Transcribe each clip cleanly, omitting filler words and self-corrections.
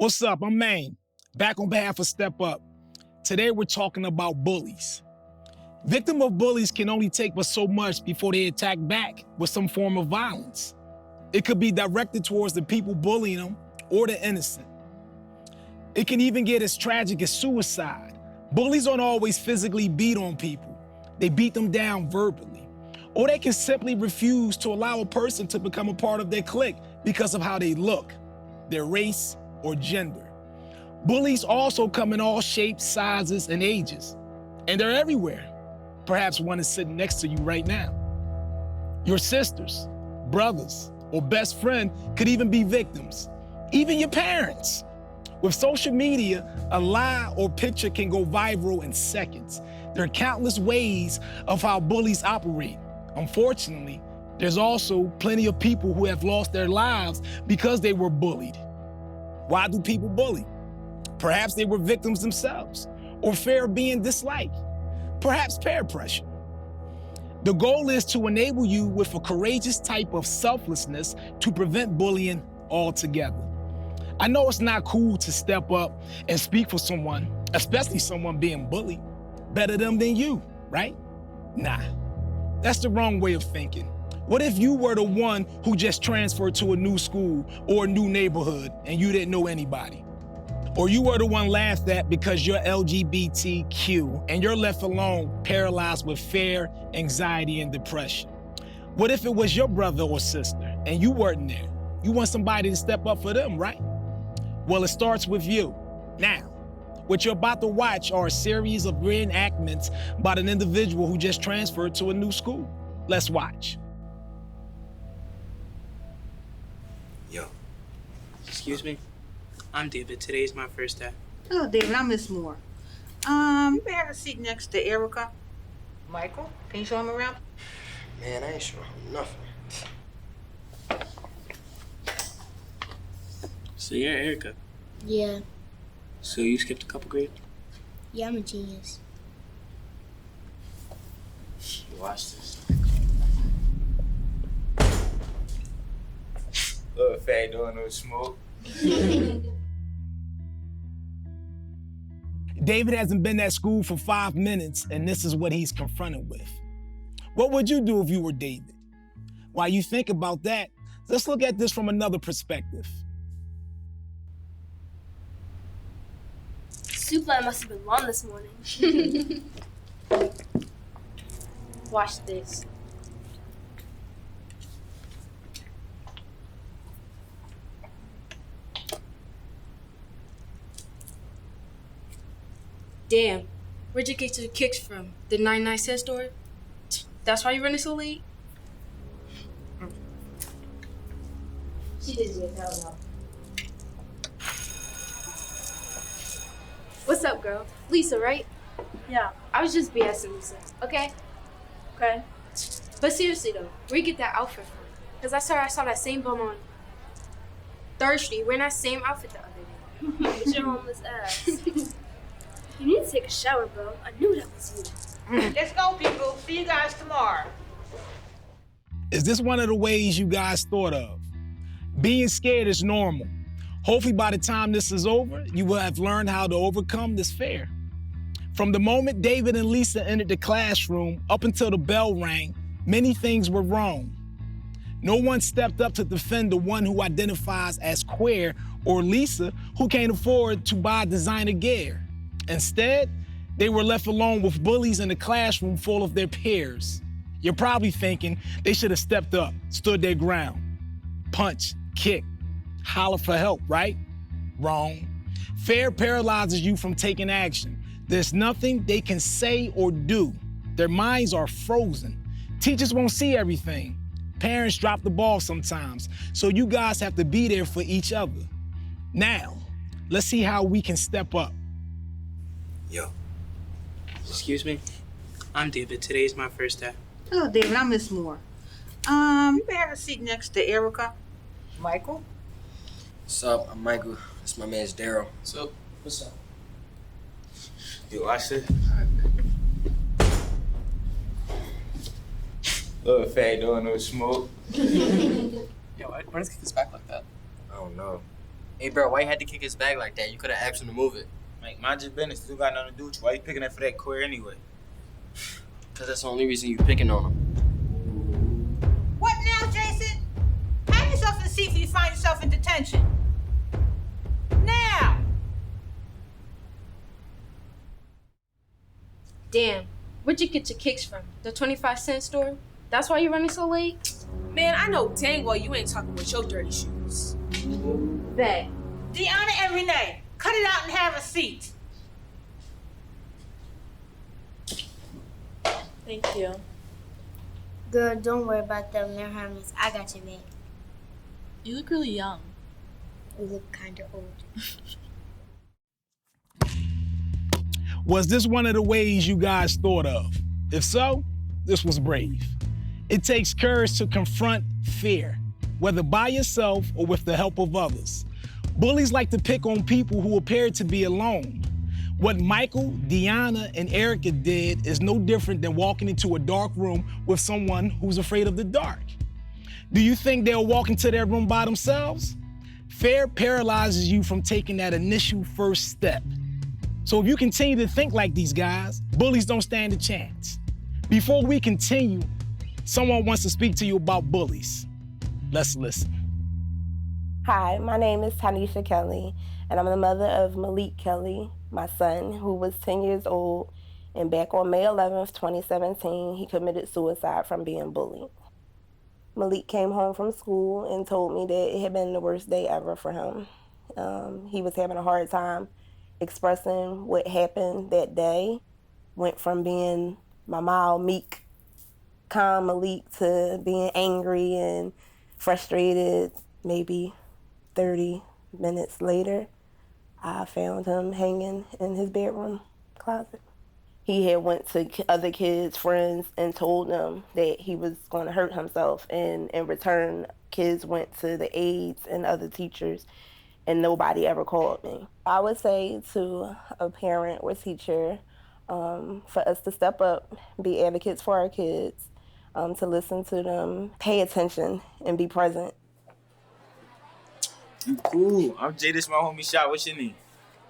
What's up? I'm Maine, back on behalf of Step Up. Today we're talking about bullies. Victims of bullies can only take but so much before they attack back with some form of violence. It could be directed towards the people bullying them or the innocent. It can even get as tragic as suicide. Bullies don't always physically beat on people. They beat them down verbally. Or they can simply refuse to allow a person to become a part of their clique because of how they look, their race, or gender. Bullies also come in all shapes, sizes, and ages. And they're everywhere. Perhaps one is sitting next to you right now. Your sisters, brothers, or best friend could even be victims. Even your parents. With social media, a lie or picture can go viral in seconds. There are countless ways of how bullies operate. Unfortunately, there's also plenty of people who have lost their lives because they were bullied. Why do people bully? Perhaps they were victims themselves, or fear of being disliked, perhaps peer pressure. The goal is to enable you with a courageous type of selflessness to prevent bullying altogether. I know it's not cool to step up and speak for someone, especially someone being bullied. Better them than you, right? Nah, that's the wrong way of thinking. What if you were the one who just transferred to a new school or a new neighborhood and you didn't know anybody? Or you were the one laughed at because you're LGBTQ and you're left alone, paralyzed with fear, anxiety, and depression? What if it was your brother or sister and you weren't there? You want somebody to step up for them, right? Well, it starts with you. Now, what you're about to watch are a series of reenactments about an individual who just transferred to a new school. Let's watch. Yo. Excuse me? I'm David. Today's my first day. Hello, David. I'm Miss Moore. You may have a seat next to Erica. Michael, can you show him around? Man, I ain't showing him nothing. So you're Erica. Yeah. So you skipped a couple grades? Yeah, I'm a genius. Watch this. Little fat doing no smoke. David hasn't been at school for 5 minutes, and this is what he's confronted with. What would you do if you were David? While you think about that, let's look at this from another perspective. Soup line must have been long this morning. Watch this. Damn, where'd you get your kicks from? The 99 cent store? That's why you running so late? She did it, no. What's up, girl? Lisa, right? Yeah, I was just BSing Lisa. Okay. Okay. But seriously though, where you get that outfit from? Cause I saw that same bum on 3rd Street wearing that same outfit the other day. It's your homeless ass. You need to take a shower, bro. I knew that was you. Let's go, people. See you guys tomorrow. Is this one of the ways you guys thought of? Being scared is normal. Hopefully by the time this is over, you will have learned how to overcome this fear. From the moment David and Lisa entered the classroom up until the bell rang, many things were wrong. No one stepped up to defend the one who identifies as queer or Lisa who can't afford to buy designer gear. Instead, they were left alone with bullies in a classroom full of their peers. You're probably thinking they should have stepped up, stood their ground, punched, kicked, holler for help, right? Wrong. Fear paralyzes you from taking action. There's nothing they can say or do. Their minds are frozen. Teachers won't see everything. Parents drop the ball sometimes, so you guys have to be there for each other. Now, let's see how we can step up. Yo. Excuse me? I'm David. Today's my first day. Hello, David. I'm Miss Moore. You may have a seat next to Erica. Michael? What's up? I'm Michael. This my man's Daryl. So, what's up? You watch it? Little fat doing no smoke. Yo, why does he kick his back like that? I don't know. Hey, bro, why you had to kick his bag like that? You could have asked him to move it. Like, mind your business. Still got nothing to do with you. Why you picking that for that queer anyway? Because that's the only reason you picking on him. What now, Jason? Have yourself in the seat if you find yourself in detention. Now! Damn, where'd you get your kicks from? The 25-cent store? That's why you're running so late? Man, I know dang well you ain't talking with your dirty shoes. Bet. Deanna and Renee, cut it out and have a seat. Thank you. Girl, don't worry about them. They're harmless. I got your back. You look really young. You look kind of old. Was this one of the ways you guys thought of? If so, this was brave. It takes courage to confront fear, whether by yourself or with the help of others. Bullies like to pick on people who appear to be alone. What Michael, Deanna, and Erica did is no different than walking into a dark room with someone who's afraid of the dark. Do you think they'll walk into their room by themselves? Fear paralyzes you from taking that initial first step. So if you continue to think like these guys, bullies don't stand a chance. Before we continue, someone wants to speak to you about bullies. Let's listen. Hi, my name is Tanisha Kelly, and I'm the mother of Malik Kelly, my son, who was 10 years old, and back on May 11th, 2017, he committed suicide from being bullied. Malik came home from school and told me that it had been the worst day ever for him. He was having a hard time expressing what happened that day. Went from being my mild, meek, calm Malik to being angry and frustrated. Maybe 30 minutes later, I found him hanging in his bedroom closet. He had went to other kids' friends and told them that he was going to hurt himself. And in return, kids went to the aides and other teachers, and nobody ever called me. I would say to a parent or teacher for us to step up, be advocates for our kids, to listen to them, pay attention, and be present. You cool. I'm Jay, this my homie Shot. What's your name?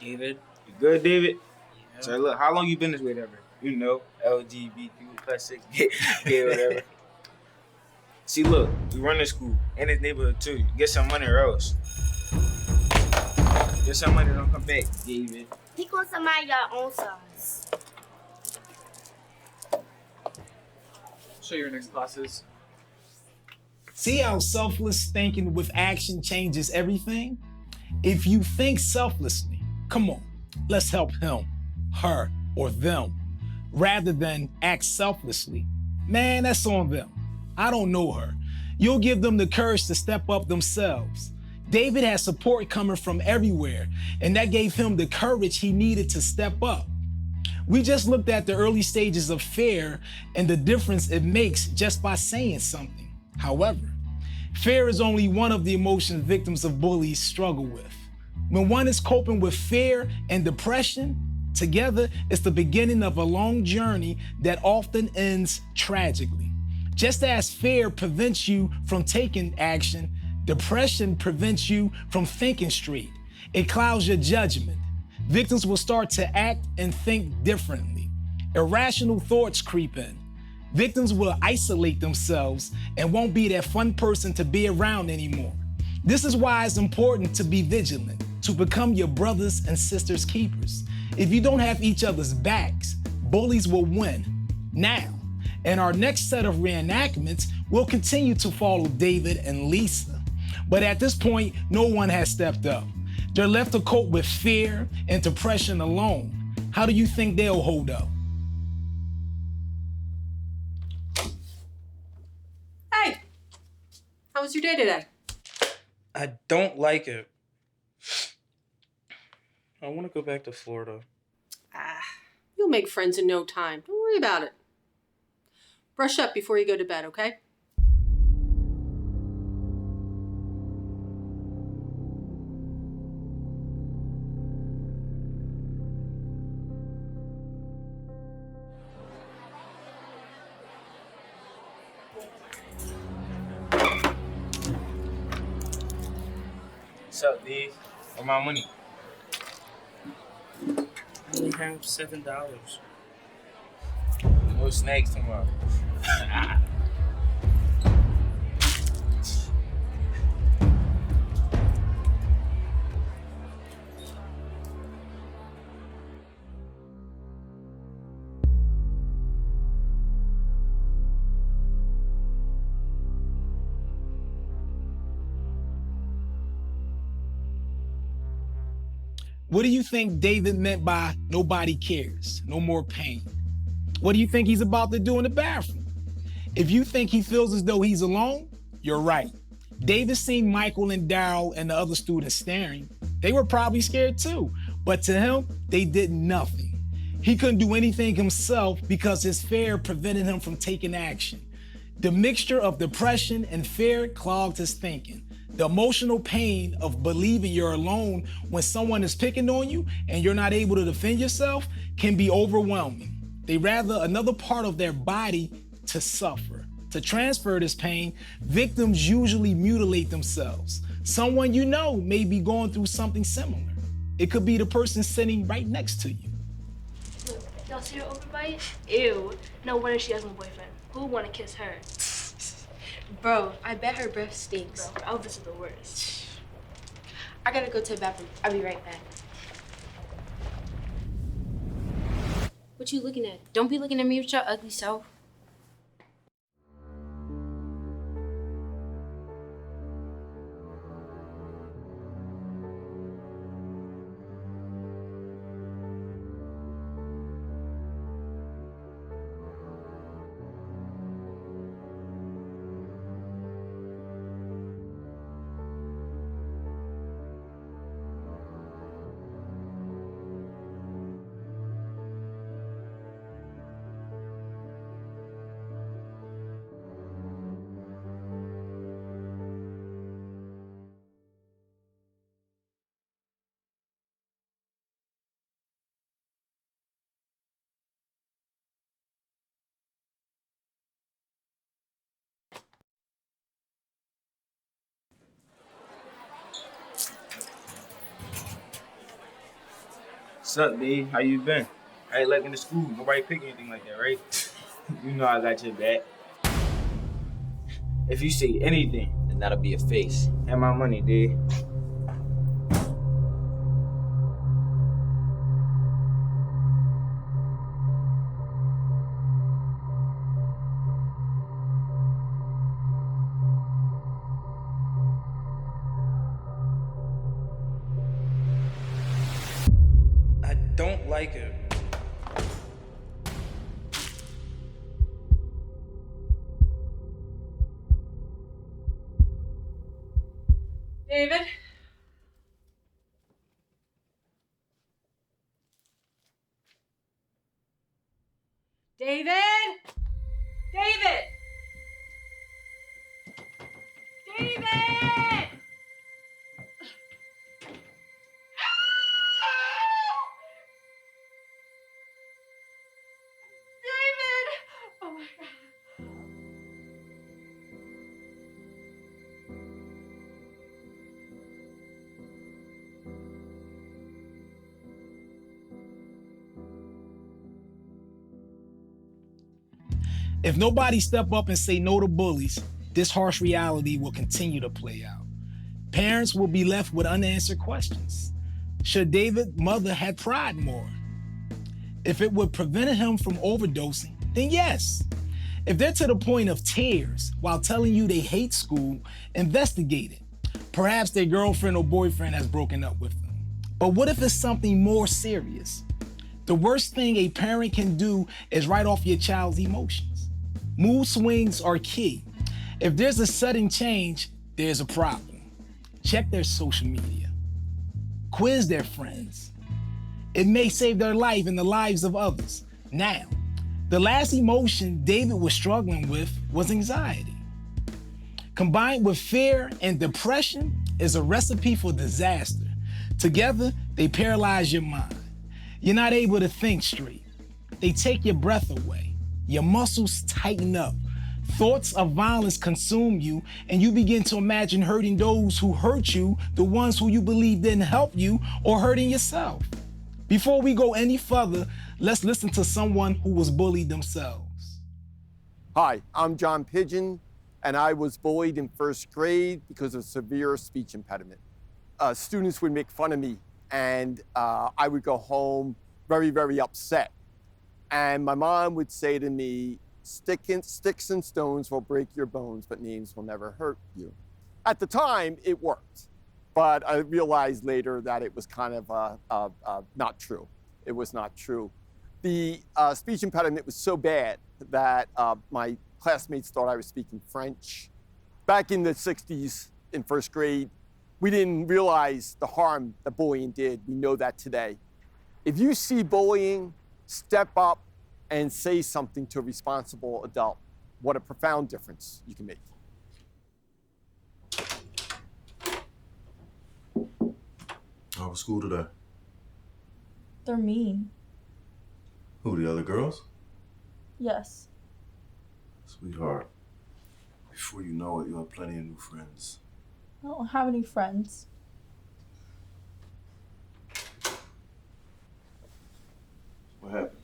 David. You good, David? Yeah. So look, how long you been this way, whatever? You know, LGBTQ plus 6, gay, whatever. See, look, we run the school and this neighborhood too. Get some money or else. Get some money, don't come back, David. Pick on somebody your own size. Show your next classes. See how selfless thinking with action changes everything? If you think selflessly, come on, let's help him, her, or them, rather than act selflessly. Man, that's on them. I don't know her. You'll give them the courage to step up themselves. David has support coming from everywhere, and that gave him the courage he needed to step up. We just looked at the early stages of fear and the difference it makes just by saying something. However, fear is only one of the emotions victims of bullies struggle with. When one is coping with fear and depression, together it's the beginning of a long journey that often ends tragically. Just as fear prevents you from taking action, depression prevents you from thinking straight. It clouds your judgment. Victims will start to act and think differently. Irrational thoughts creep in. Victims will isolate themselves and won't be that fun person to be around anymore. This is why it's important to be vigilant, to become your brothers and sisters' keepers. If you don't have each other's backs, bullies will win. Now, in our next set of reenactments, we'll continue to follow David and Lisa. But at this point, no one has stepped up. They're left to cope with fear and depression alone. How do you think they'll hold up? Hey, how was your day today? I don't like it. I want to go back to Florida. You'll make friends in no time. Don't worry about it. Brush up before you go to bed, okay? What's up, D? Where my money? I only have $7. No snacks tomorrow. What do you think David meant by nobody cares, no more pain? What do you think he's about to do in the bathroom? If you think he feels as though he's alone, you're right. David seen Michael and Daryl and the other students staring. They were probably scared too, but to him, they did nothing. He couldn't do anything himself because his fear prevented him from taking action. The mixture of depression and fear clogged his thinking. The emotional pain of believing you're alone when someone is picking on you and you're not able to defend yourself can be overwhelming. They rather another part of their body to suffer. To transfer this pain, victims usually mutilate themselves. Someone you know may be going through something similar. It could be the person sitting right next to you. Look, y'all see her overbite? Ew. No wonder she has no boyfriend. Who would want to kiss her? Bro, I bet her breath stinks. Bro, Elvis is the worst. I gotta go to the bathroom. I'll be right back. What you looking at? Don't be looking at me with your ugly self. What's up, B? How you been? I ain't like in the school. Nobody pick anything like that, right? You know I got your back. If you say anything, And that'll be a face. have my money, D. I don't like it. David? David? David! David! David! Oh my God. If nobody step up and say no to bullies, this harsh reality will continue to play out. Parents will be left with unanswered questions. Should David's mother have tried more? If it would prevent him from overdosing, then yes. If they're to the point of tears while telling you they hate school, investigate it. Perhaps their girlfriend or boyfriend has broken up with them. But what if it's something more serious? The worst thing a parent can do is write off your child's emotions. Mood swings are key. If there's a sudden change, there's a problem. Check their social media. Quiz their friends. It may save their life and the lives of others. Now, the last emotion David was struggling with was anxiety. Combined with fear and depression is a recipe for disaster. Together, they paralyze your mind. You're not able to think straight. They take your breath away. Your muscles tighten up. Thoughts of violence consume you, and you begin to imagine hurting those who hurt you, the ones who you believe didn't help you, or hurting yourself. Before we go any further, let's listen to someone who was bullied themselves. Hi, I'm John Pigeon, and I was bullied in first grade because of severe speech impediment. Students would make fun of me, and I would go home very, very upset. And my mom would say to me, sticks and stones will break your bones, but names will never hurt you. At the time, it worked. But I realized later that it was kind of not true. It was not true. The speech impediment was so bad that my classmates thought I was speaking French. Back in the 60s, in first grade, we didn't realize the harm that bullying did. We know that today. If you see bullying, step up and say something to a responsible adult. What a profound difference you can make. How was school today? They're mean. Who, the other girls? Yes. Sweetheart, before you know it, you'll have plenty of new friends. I don't have any friends. What happened?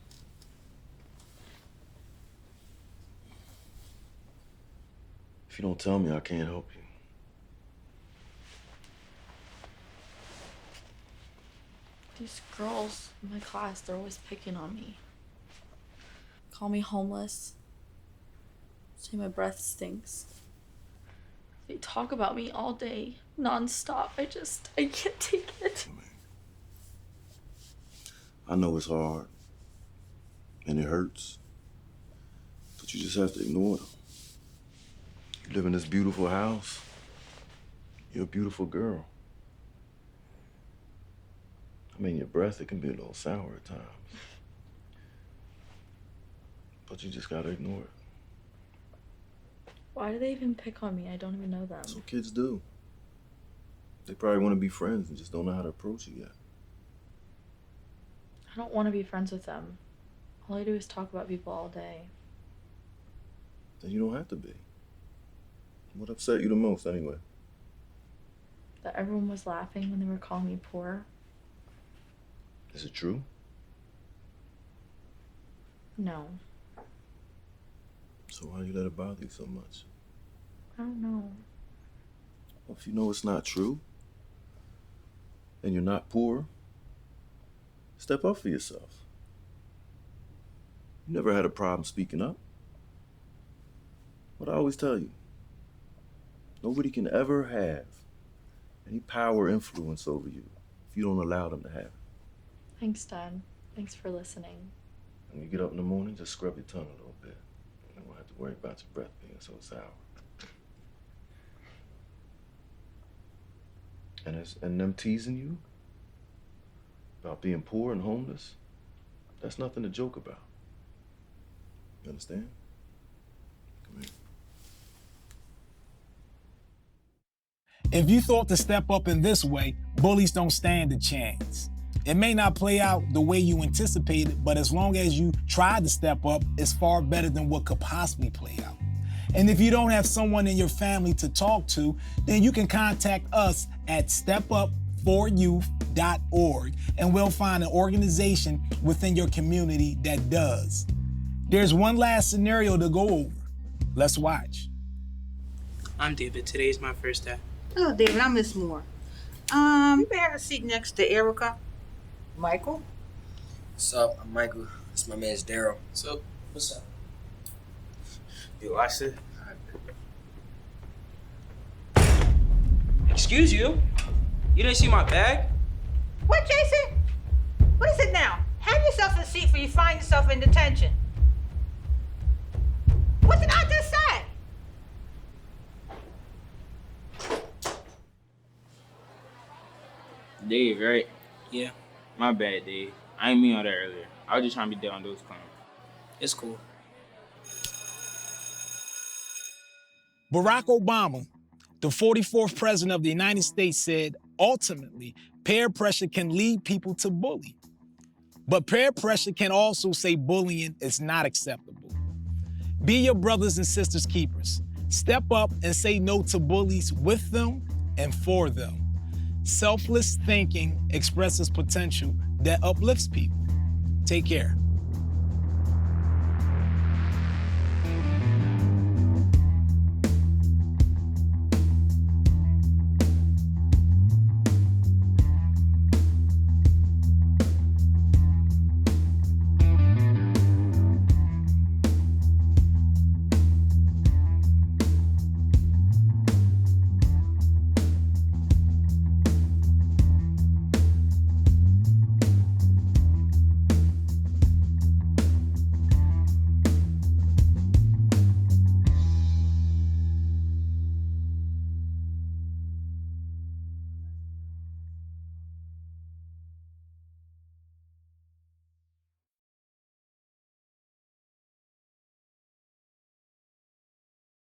If you don't tell me, I can't help you. These girls in my class, they're always picking on me. Call me homeless. Say my breath stinks. They talk about me all day, nonstop. I can't take it. I know it's hard, and it hurts, but you just have to ignore them. You live in this beautiful house. You're a beautiful girl. I mean, your breath, it can be a little sour at times. But you just gotta ignore it. Why do they even pick on me? I don't even know them. That's what kids do. They probably want to be friends and just don't know how to approach you yet. I don't want to be friends with them. All I do is talk about people all day. Then you don't have to be. What upset you the most, anyway? That everyone was laughing when they were calling me poor. Is it true? No. So why you let it bother you so much? I don't know. Well, if you know it's not true, and you're not poor, step up for yourself. You never had a problem speaking up. What I always tell you, nobody can ever have any power or influence over you if you don't allow them to have it. Thanks, Dad. Thanks for listening. When you get up in the morning, just scrub your tongue a little bit. You won't have to worry about your breath being so sour. And them teasing you about being poor and homeless, that's nothing to joke about. You understand? Come here. If you thought to step up in this way, bullies don't stand a chance. It may not play out the way you anticipated, but as long as you tried to step up, it's far better than what could possibly play out. And if you don't have someone in your family to talk to, then you can contact us at stepupforyouth.org, and we'll find an organization within your community that does. There's one last scenario to go over. Let's watch. I'm David. Today's my first day. Oh, David, I'm Miss Moore. You may have a seat next to Erica. Michael? What's up? I'm Michael. This my man's Daryl. So, what's up? Yo, I said. Excuse you? You didn't see my bag? What, Jason? What is it now? Have yourself a seat before you find yourself in detention. What did I just say? Dave, right? Yeah, My bad, Dave. I ain't mean all that earlier. I was just trying to be down on those clowns. it's cool. Barack Obama, the 44th president of the United States, said, ultimately, peer pressure can lead people to bully. But peer pressure can also say bullying is not acceptable. Be your brothers and sisters' keepers. Step up and say no to bullies with them and for them. Selfless thinking expresses potential that uplifts people. Take care.